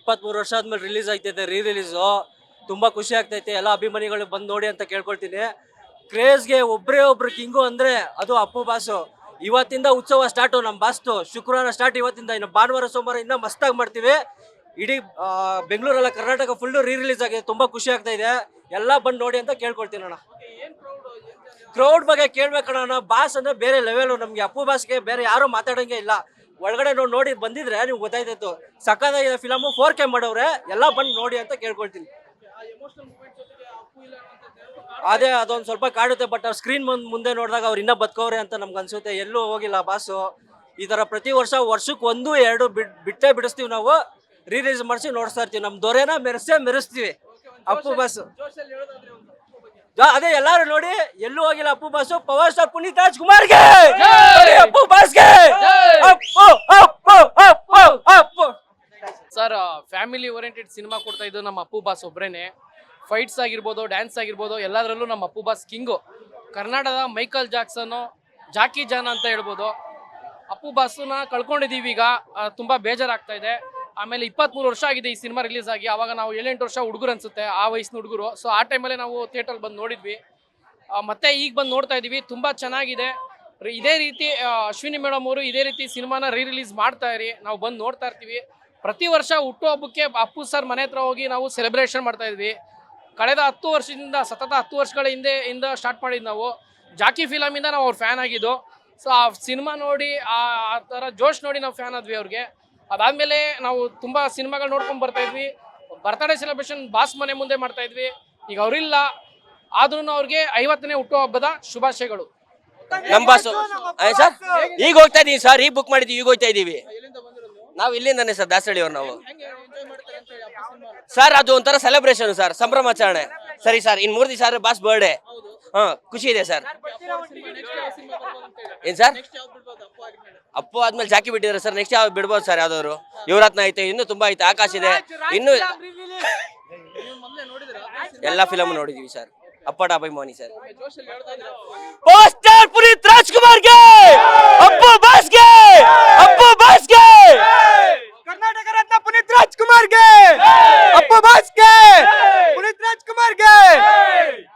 23 ವರ್ಷ ಆದ್ಮೇಲೆ release ಆಯ್ತೈತೆ, release. ತುಂಬಾ ಖುಷಿ ಆಗ್ತೈತೆ. ಎಲ್ಲ ಅಭಿಮಾನಿಗಳು ಬಂದು ನೋಡಿ ಅಂತ ಕೇಳ್ಕೊಳ್ತೀನಿ. ಕ್ರೇಜ್ಗೆ ಒಬ್ರು ಕಿಂಗು ಅಂದ್ರೆ ಅದು ಅಪ್ಪು ಬಾಸು. ಇವತ್ತಿಂದ ಉತ್ಸವ ಸ್ಟಾರ್ಟು, ನಮ್ಮ ಬಾಸ್ತು ಶುಕ್ರವಾರ ಸ್ಟಾರ್ಟ್. ಇವತ್ತಿಂದ ಇನ್ನು ಭಾನುವಾರ ಸೋಮವಾರ ಇನ್ನ ಮಸ್ತಾಗಿ ಮಾಡ್ತೀವಿ. ಇಡೀ ಬೆಂಗಳೂರಲ್ಲ ಕರ್ನಾಟಕ ಫುಲ್ಲು ರಿಲೀಸ್ ಆಗಿದೆ. ತುಂಬಾ ಖುಷಿ ಆಗ್ತಾ ಇದೆ. ಎಲ್ಲ ಬಂದು ನೋಡಿ ಅಂತ ಕೇಳ್ಕೊಳ್ತೀನಿ ಅಣ್ಣ. ಕ್ರೌಡ್ ಬಗ್ಗೆ ಕೇಳ್ಬೇಕಣ್ಣ. ಬಾಸ್ ಅಂದ್ರೆ ಬೇರೆ ಲೆವೆಲ್. ನಮ್ಗೆ ಅಪ್ಪು ಬಾಸ್ಗೆ ಬೇರೆ ಯಾರು ಮಾತಾಡಂಗೆ ಇಲ್ಲ. ಒಳಗಡೆ ನೋಡಿ ಬಂದಿದ್ರೆ ನೀವು ಗೊತ್ತಾಯ್ತಿತ್ತು. ಸಕ್ಕತ್ತಾಗಿದೆ ಫಿಲಮು. 4K ಮಾಡವ್ರೆ. ಎಲ್ಲ ಬಂದು ನೋಡಿ ಅಂತ ಕೇಳ್ಕೊಳ್ತೀನಿ. ಅದೇ ಅದೊಂದು ಸ್ವಲ್ಪ ಕಾಡುತ್ತೆ. ಬಟ್ ಅವ್ರು ಸ್ಕ್ರೀನ್ ಮುಂದೆ ನೋಡಿದಾಗ ಅವ್ರು ಇನ್ನೂ ಬದುಕವ್ರೆ ಅಂತ ನಮ್ಗೆ ಅನ್ಸುತ್ತೆ. ಎಲ್ಲೂ ಹೋಗಿಲ್ಲ ಬಾಸು. ಈ ಥರ ಪ್ರತಿ ವರ್ಷಕ್ಕೆ 1-2 ಬಿಟ್ಟೇ ಬಿಡಿಸ್ತೀವಿ ನಾವು. ರಿಲೀಸ್ ಮಾಡಿಸಿ ನೋಡ್ತಾ ಇರ್ತೀವಿ. ನಮ್ಮ ದೊರೆನ ಮೆರೆಸ್ತೀವಿ ಅಪ್ಪು ಬಾಸು. ಅದೇ ಎಲ್ಲಾರು ನೋಡಿ. ಎಲ್ಲೂ ಹೋಗಿಲ್ಲ Appu boss. Power star Puneeth ರಾಜ್ಕುಮಾರ್ಗೆ, ಅಪ್ಪು ಬಾಸ್ಗೆ. ಸರ್, ಫ್ಯಾಮಿಲಿ ಓರಿಯೆಂಟೆಡ್ ಸಿನಿಮಾ ಕೊಡ್ತಾ ಇದ್ದು ನಮ್ಮ ಅಪ್ಪು ಬಾಸ್ ಒಬ್ರೇನೆ. ಫೈಟ್ಸ್ ಆಗಿರ್ಬೋದು, ಡ್ಯಾನ್ಸ್ ಆಗಿರ್ಬೋದು, ಎಲ್ಲದರಲ್ಲೂ ನಮ್ಮ ಅಪ್ಪು ಬಾಸ್ ಕಿಂಗು. ಕರ್ನಾಟಕದ ಮೈಕಲ್ ಜಾಕ್ಸನ್ನು, ಜಾಕಿ ಜಾನ್ ಅಂತ ಹೇಳ್ಬೋದು. ಅಪ್ಪು ಬಾಸನ್ನ ಕಳ್ಕೊಂಡಿದ್ದೀವಿ ಈಗ. ತುಂಬ ಬೇಜಾರಾಗ್ತಾ ಇದೆ. ಆಮೇಲೆ 23 ವರ್ಷ ಆಗಿದೆ ಈ ಸಿನಿಮಾ ರಿಲೀಸ್ ಆಗಿ. ಆವಾಗ ನಾವು 7-8 ವರ್ಷ ಹುಡುಗರು ಅನ್ಸುತ್ತೆ, ಆ ವಯಸ್ಸಿನ ಹುಡುಗರು. ಸೊ ಆ ಟೈಮಲ್ಲೇ ನಾವು ಥಿಯೇಟರ್ ಬಂದು ನೋಡಿದ್ವಿ. ಮತ್ತೆ ಈಗ ಬಂದು ನೋಡ್ತಾ ಇದ್ದೀವಿ. ತುಂಬ ಚೆನ್ನಾಗಿದೆ. ಇದೇ ರೀತಿ ಅಶ್ವಿನಿ ಮೇಡಮ್ ಅವರು ಇದೇ ರೀತಿ ಸಿನಿಮಾನ ರಿಲೀಸ್ ಮಾಡ್ತಾ ಇರಿ. ನಾವು ಬಂದು ನೋಡ್ತಾ ಇರ್ತೀವಿ. ಪ್ರತಿ ವರ್ಷ ಹುಟ್ಟುಹಬ್ಬಕ್ಕೆ ಅಪ್ಪು ಸರ್ ಮನೆ ಹತ್ರ ಹೋಗಿ ನಾವು ಸೆಲೆಬ್ರೇಷನ್ ಮಾಡ್ತಾ ಇದ್ವಿ. ಕಳೆದ 10 ವರ್ಷದಿಂದ ಸತತ 10 ವರ್ಷಗಳ ಹಿಂದೆ ಸ್ಟಾರ್ಟ್ ಮಾಡಿದ್ದು ನಾವು. ಜಾಕಿ ಫಿಲಮಿಂದ ನಾವು ಅವ್ರ ಫ್ಯಾನ್ ಆಗಿದ್ದು. ಸೊ ಆ ಸಿನಿಮಾ ನೋಡಿ ಆ ಥರ ಜೋಶ್ ನೋಡಿ ನಾವು ಫ್ಯಾನ್ ಆದ್ವಿ ಅವ್ರಿಗೆ. ಅದಾದಮೇಲೆ ನಾವು ತುಂಬ ಸಿನಿಮಾಗಳು ನೋಡ್ಕೊಂಡು ಬರ್ತಾ ಇದ್ವಿ. ಬರ್ತ್ಡೇ ಸೆಲೆಬ್ರೇಷನ್ ಬಾಸ್ ಮನೆ ಮುಂದೆ ಮಾಡ್ತಾ ಇದ್ವಿ. ಈಗ ಅವರಿಲ್ಲ, ಆದ್ರೂ ಅವ್ರಿಗೆ 50ನೇ ಹುಟ್ಟುಹಬ್ಬದ ಶುಭಾಶಯಗಳು. ನಮ್ಮ ಬಾಸು ಸರ್ ಈಗ ಹೋಗ್ತಾ ಇದೀವಿ ಸರ್. ಈಗ ಬುಕ್ ಮಾಡಿದ್ವಿ, ಈಗ ಹೋಗ್ತಾ ಇದೀವಿ ನಾವು. ಇಲ್ಲಿಂದಾನೆ ಸರ್, ದಾಸಹಳ್ಳಿಯವ್ರು ನಾವು. ಸರ್ ಅದು ಒಂಥರ ಸೆಲೆಬ್ರೇಷನ್ ಸರ್, ಸಂಭ್ರಮಾಚರಣೆ. ಸರಿ ಸರ್, ಇನ್ 3 ದಿವಸ ಬಾಸ್ ಬರ್ಡೇ. ಖುಷಿ ಇದೆ ಸರ್. ಏನ್ ಸರ್, ಅಪ್ಪು ಆದ್ಮೇಲೆ ಜಾಕಿ ಬಿಟ್ಟಿದ್ದಾರೆ ಸರ್. ನೆಕ್ಸ್ಟ್ ಯಾವ್ದು ಬಿಡ್ಬೋದು ಸರ್? ಯಾವ್ದಾದ್ರು ಯುವರತ್ನ ಐತೆ, ಇನ್ನು ತುಂಬಾ ಐತೆ, ಆಕಾಶ ಇದೆ, ಇನ್ನು ಎಲ್ಲ ಫಿಲಮ್ ನೋಡಿದೀವಿ ಸರ್. ಅಪ್ಪಟ ಅಭಿಮಾನಿ ಸರ್. ಪೋಸ್ಟರ್ ಪುನೀತ್ ರಾಜ್ಕುಮಾರ್ಗೆ, ಅಪ್ಪು ಬಾಸ್ಗೆ.